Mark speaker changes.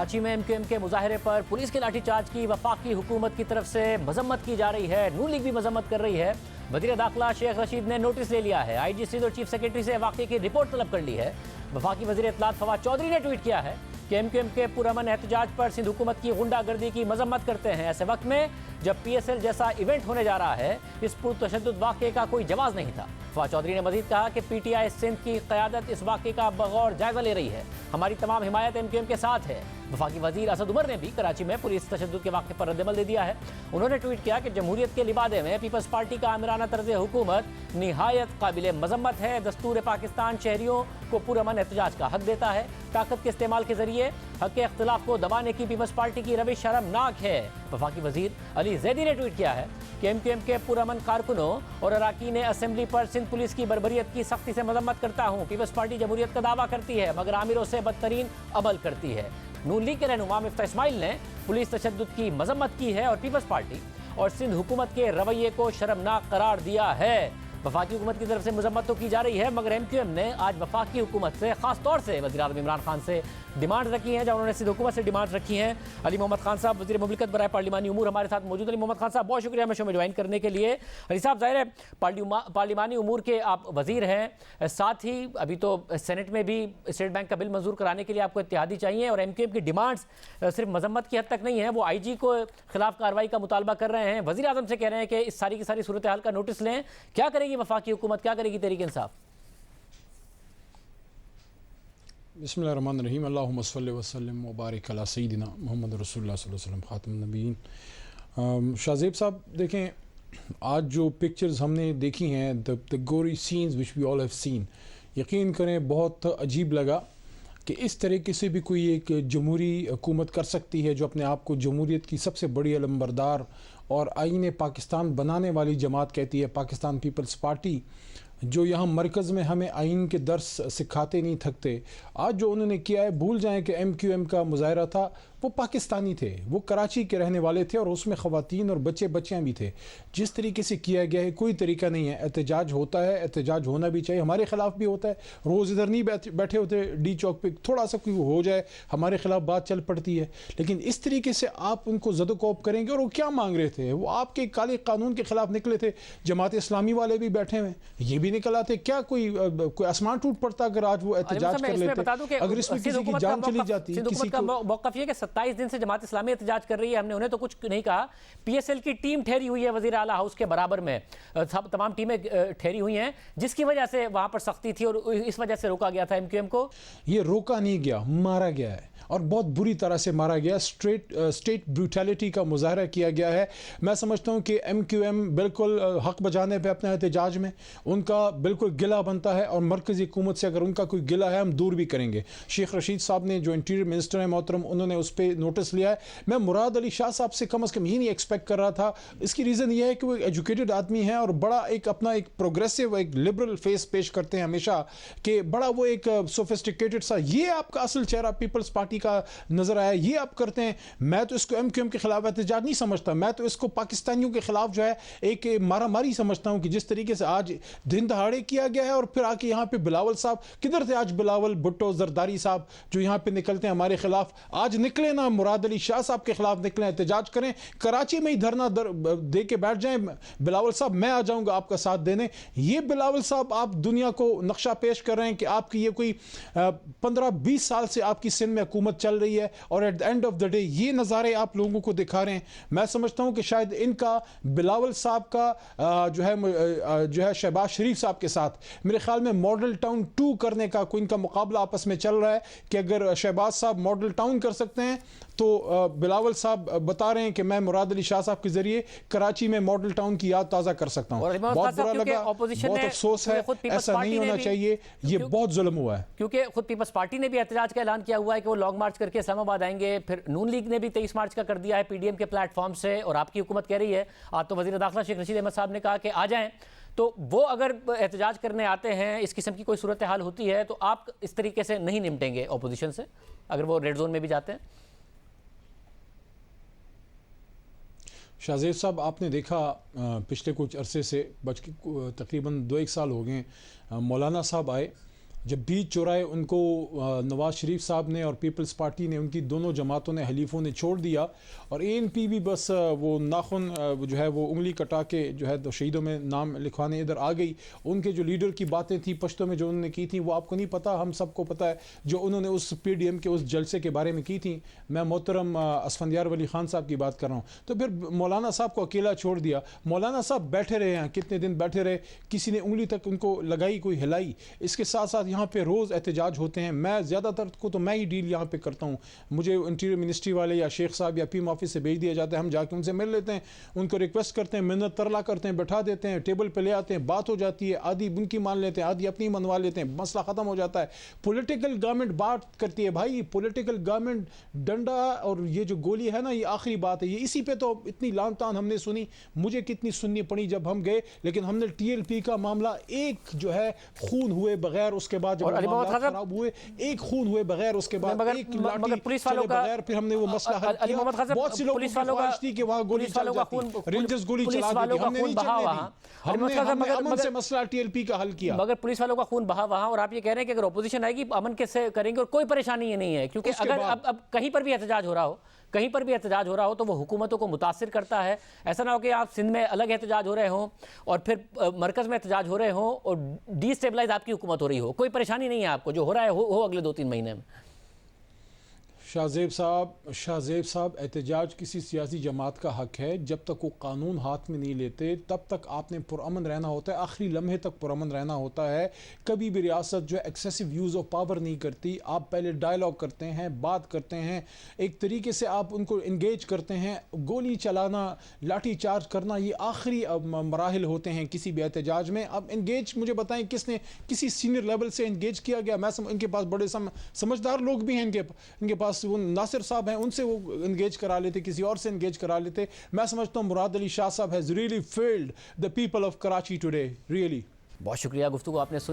Speaker 1: कराची में MQM के मुजाहरे पर पुलिस के लाठीचार्ज की वफाकी हुकूमत की तरफ से मजम्मत की जा रही है। नून लीग भी मजम्मत कर रही है। वज़ीर दाखिला शेख रशीद ने नोटिस ले लिया है। IG सिंध और चीफ सेक्रेटरी से वाक़े की रिपोर्ट तलब कर ली है। वफाकी वज़ीर इत्तलात फवाद चौधरी ने ट्वीट किया है कि MQM के पुरअमन एहतजाज पर सिंध हुकूमत की गुंडागर्दी की मजम्मत करते हैं। ऐसे वक्त में जब PSL जैसा इवेंट होने जा रहा है, इस पुरतशद्दुद वाक़े का कोई जवाब नहीं था। फवाद चौधरी ने मज़ीद कहा कि PTI सिंध की क़यादत इस वाक़े का बगौर जायज़ा ले रही है। हमारी तमाम हिमायत MQM के साथ है। वफाकी वज़ीर असद उमर ने भी कराची में पुलिस तशद्दुद के वाक़े पर रद्दअमल दे दिया है। उन्होंने ट्वीट किया कि जमहूरियत के लिबादे में पीपल्स पार्टी का आमिराना तर्ज़ हुकूमत निहायत काबिल मजम्मत है। दस्तूर पाकिस्तान शहरियों को पुरअमन एहतजाज का हक देता है। ताकत के इस्तेमाल के जरिए हक के इख्तिलाफ को दबाने की पीपल्स पार्टी की रविश शर्मनाक है। वफाकी वज़ीर अली ज़ैदी ने ट्वीट किया है कि MQM के पुरअमन कारकुनों और अरकान असेंबली पर सिंध पुलिस की बर्बरियत की सख्ती से मजम्मत करता हूँ। पीपल्स पार्टी जमहूरियत का दावा करती है मगर आमिरों से बदतरीन अमल करती है। नून लीग के रहनुमा मिफ्ता इस्माइल ने पुलिस तशद्दुद की मजम्मत की है और पीपल्स पार्टी और सिंध हुकूमत के रवैये को शर्मनाक करार दिया है। वफाकी हुकूमत की तरफ से मजम्मत तो की जा रही है मगर MQM ने आज वफाकी हुकूमत से खास तौर से वज़ीर आज़म इमरान खान से डिमांड रखी हैं, जहाँ उन्होंने सिंध हुकूमत से डिमांड रखी हैं। अली मोहम्मद खान साहब वज़ीर मुमलिकत बराए पार्लिमानी उमूर हमारे साथ मौजूद। अली मोहम्मद खान साहब बहुत शुक्रिया हमें शो में ज्वाइन करने के लिए। अली साहब ज़ाहिर है पार्लिमानी उमूर के आप वज़ीर हैं, साथ ही अभी तो सेनेट में भी स्टेट बैंक का बिल मंजूर कराने के लिए आपको इत्तेहादी चाहिए और MQM की डिमांड्स सिर्फ मजम्मत की हद तक नहीं है, वो IG को खिलाफ कार्रवाई का मुतालबा कर रहे हैं। वज़ीर आज़म से कह रहे हैं कि इस सारी की सारी सूरत हाल का नोटिस लें। क्या करेगी वफाकी हुकूमत, क्या करेगी तहरीक इंसाफ?
Speaker 2: बिस्मिल्लाहिर्रहमानिर्रहीम अल्लाहुम्मा सल्लि व सल्लिम व बारिक अला सय्यिदिना मुहम्मद रसूलुल्लाह सल्लल्लाहु अलैहि वसल्लम खातमुन नबीयीन। शाहज़ेब साहब देखें, आज जो पिक्चर्स हमने देखी हैं, the gory scenes which we all have seen, यकीन करें बहुत अजीब लगा कि इस तरीके से भी कोई एक जमहूरी हुकूमत कर सकती है जो अपने आप को जमहूरियत की सबसे बड़ी अलमबरदार और आईन पाकिस्तान बनाने वाली जमात कहती है, पाकिस्तान पीपल्स पार्टी, जो यहाँ मरकज़ में हमें आइन के दर्स सिखाते नहीं थकते। आज जो उन्होंने किया है, भूल जाएं कि MQM का मुजाहरा था, वो पाकिस्तानी थे, वो कराची के रहने वाले थे और उसमें ख़वातीन और बच्चे बच्चियाँ भी थे। जिस तरीके से किया गया है कोई तरीका नहीं है। एहतजाज होता है, एहतजाज होना भी चाहिए, हमारे ख़िलाफ़ भी होता है। रोज़ इधर नहीं बैठे होते D चौक पे, थोड़ा सा कोई हो जाए हमारे ख़िलाफ़ बात चल पड़ती है। लेकिन इस तरीके से आप उनको ज़दोकोप करेंगे। और वो क्या मांग रहे थे? वो आपके काले कानून के ख़िलाफ़ निकले थे। जमात इस्लामी वाले भी बैठे हुए, ये भी निकल आते। क्या कोई आसमान टूट पड़ता अगर आज वो एहतजाज कर लेते? अगर इसमें किसी की जान चली जाती? किसी का
Speaker 1: मौक़िफ़ ये कि 27 दिन से जमात इस्लामी एहतजाज कर रही है, हमने उन्हें तो कुछ नहीं कहा। PSL की टीम ठहरी हुई है वज़ीर आला हाउस के बराबर में, तमाम टीमें ठहरी हुई हैं, जिसकी वजह से वहाँ पर सख्ती थी और इस वजह से रोका गया था MQM को।
Speaker 2: ये रोका नहीं गया, मारा गया है और बहुत बुरी तरह से मारा गया। स्टेट ब्रूटैलिटी का मुजाहरा किया गया है। मैं समझता हूँ कि MQM बिल्कुल हक बजाने पे अपने एहतजाज में उनका बिल्कुल गिला बनता है और मरकज़ी हुकूमत से अगर उनका कोई गिला है हम दूर भी करेंगे। शेख रशीद साहब ने, जो इंटीरियर मिनिस्टर हैं मोहतरम, उन्होंने उस पर नोटिस लिया है। मैं मुराद अली शाह साहब से कम ये नहीं एक्सपेक्ट कर रहा था। इसकी रीज़न ये है कि वो एजुकेटेड आदमी हैं और बड़ा एक अपना एक प्रोग्रेसिव, एक लिबरल फेस पेश करते हैं हमेशा, कि बड़ा वो एक सोफिस्टिकेटेड सा, ये आपका असल चेहरा पीपल्स पार्टी का नजर आया, ये आप करते हैं। मैं तो इसको MQM के खिलाफ एहतजाज नहीं समझता, मैं तो इसको पाकिस्तानियों के खिलाफ जो है एक मारा मारी समझता हूं कि जिस तरीके से आज दिन दहाड़े किया गया है। और फिर आके यहाँ पे बिलावल साहब, किधर थे आज बिलावल भुट्टो जरदारी साहब जो यहाँ पे निकलते हैं हमारे खिलाफ? आज निकले ना, मुराद अली शाह साहब के खिलाफ निकले, एहतजाज करें, कराची में ही धरना दे के बैठ जाएं। बिलावल साहब, मैं आ जाऊंगा आपका साथ देने। ये बिलावल साहब, आप दुनिया को नक्शा पेश कर रहे हैं कि आपकी ये कोई 15-20 साल से आपकी सिंध में हुकूमत चल रही है और at the end of the day ये नज़ारे आप लोगों को दिखा रहे हैं। मैं समझता हूं कि शायद इनका बिलावल साहब का जो है शहबाज शरीफ साहब के साथ मेरे ख्याल में मॉडल टाउन 2 करने का कोई इनका मुकाबला आपस में चल रहा है कि अगर शहबाज साहब मॉडल टाउन कर सकते हैं तो बिलावल साहब बता रहे हैं कि मैं मुराद अली शाह साहब के जरिए कराची में मॉडल टाउन की याद ताज़ा कर सकता हूं। बहुत बुरा लगा, बहुत अफसोस है, ऐसा नहीं होना चाहिए, ये बहुत जुल्म हुआ है।
Speaker 1: क्योंकि खुद पीपल्स पार्टी ने भी एहतजाज का ऐलान किया हुआ है कि वो लॉन्ग मार्च करके इस्लामाबाद आएंगे। फिर नून लीग ने भी 23 मार्च का कर दिया है PDM के प्लेटफॉर्म से, और आपकी हुकूमत कह रही है, आज तो वज़ीर दाखिला शेख रशीद अहमद साहब ने कहा कि आ जाएं। तो वो अगर एहतजाज करने आते हैं, इस किस्म की कोई सूरत हाल होती है, तो आप इस तरीके से नहीं निपटेंगे अपोजिशन से अगर वो रेड जोन में भी जाते हैं?
Speaker 2: शाहज़ेब साहब, आपने देखा पिछले कुछ अरसे से तकरीबन 2-1 साल हो गए, मौलाना साहब आए जब बीच चौराहे उनको नवाज शरीफ साहब ने और पीपल्स पार्टी ने, उनकी दोनों जमातों ने, हलीफों ने छोड़ दिया और एएनपी भी बस वो नाखून जो है वो उंगली कटा के जो है तो शहीदों में नाम लिखवाने इधर आ गई। उनके जो लीडर की बातें थी पश्तो में जो उन्होंने की थी वो आपको नहीं पता, हम सबको पता है जो उन्होंने उस पीडीएम के उस जलसे के बारे में की थी। मैं मोहतरम असफंदियार वली खान साहब की बात कर रहा हूँ। तो फिर मौलाना साहब को अकेला छोड़ दिया। मौलाना साहब बैठे रहे हैं, कितने दिन बैठे रहे, किसी ने उंगली तक उनको लगाई, कोई हिलाई? इसके साथ साथ यहाँ पे रोज़ एहतजाज होते हैं। मैं ज़्यादातर को तो मैं ही डील यहाँ पे करता हूँ। मुझे इंटीरियर मिनिस्ट्री वाले या शेख साहब या पीएम ऑफिस से भेज दिया जाता है, हम जाके उनसे मिल लेते हैं, उनको रिक्वेस्ट करते हैं, मिन्नत तरला करते हैं, बैठा देते हैं, टेबल पे ले आते हैं, बात हो जाती है, आधी उनकी मान लेते हैं, आधी अपनी मनवा लेते हैं, मसला ख़त्म हो जाता है। पॉलिटिकल गवर्नमेंट बात करती है भाई, पॉलिटिकल गवर्नमेंट डंडा और ये जो गोली है ना, ये आखिरी बात है। ये इसी पे तो इतनी लान तान हमने सुनी, मुझे कितनी सुननी पड़ी जब हम गए, लेकिन हमने टीएलपी का मामला एक जो है खून हुए बगैर, उसके बाद जब खराब हुए, एक खून हुए बगैर, उसके बाद एक लाठी
Speaker 1: पुलिस वालों का
Speaker 2: बगैर फिर हमने वो मसला हल किया। बहुत सी लोग
Speaker 1: पुलिस वालों का
Speaker 2: थी कि वहाँ गोली चल जाती, रेंजर्स गोली चला देती, हमने नहीं चलने दी, हमने अमन से मसला टीएलपी का हल किया।
Speaker 1: मगर पुलिस वालों का खून बहा वहां, और आप ये कह रहे हैं कि अगर ऑपोजिशन आएगी अमन के से करेंगे और कोई परेशानी ये नहीं है, क्योंकि अगर अब कहीं पर भी एहतजाज हो रहा हो, कहीं पर भी एहतजाज हो रहा हो तो वो हुकूमतों को मुतासिर करता है। ऐसा ना हो कि आप सिंध में अलग एहतजाज हो रहे हों और फिर मरकज़ में एहतजाज हो रहे हों और डिस्टेबलाइज आपकी हुकूमत हो रही हो। कोई परेशानी नहीं है आपको, जो हो रहा है हो अगले 2-3 महीने में।
Speaker 2: शाहजेब साहब एहतजाज किसी सियासी जमात का हक है। जब तक वो कानून हाथ में नहीं लेते तब तक आपने पुरअमन रहना होता है, आखिरी लम्हे तक पुरअमन रहना होता है। कभी भी रियासत जो है एक्सेसिव यूज़ ऑफ पावर नहीं करती। आप पहले डायलॉग करते हैं, बात करते हैं, एक तरीके से आप उनको इंगेज करते हैं। गोली चलाना, लाठी चार्ज करना, ये आखिरी मराहिल होते हैं किसी भी एहतजाज में। अब इंगेज मुझे बताएं किसने किसी सीनियर लेवल से इंगेज किया गया? इनके पास बड़े समझदार लोग भी हैं, इनके पास वो नासिर साहब हैं, उनसे वो इंगेज करा लेते, किसी और से इंगेज करा लेते। मैं समझता हूँ मुराद अली शाह साहब has really failed the people of Karachi today, really.
Speaker 1: बहुत शुक्रिया, गुफ्तगू आपने सुनी।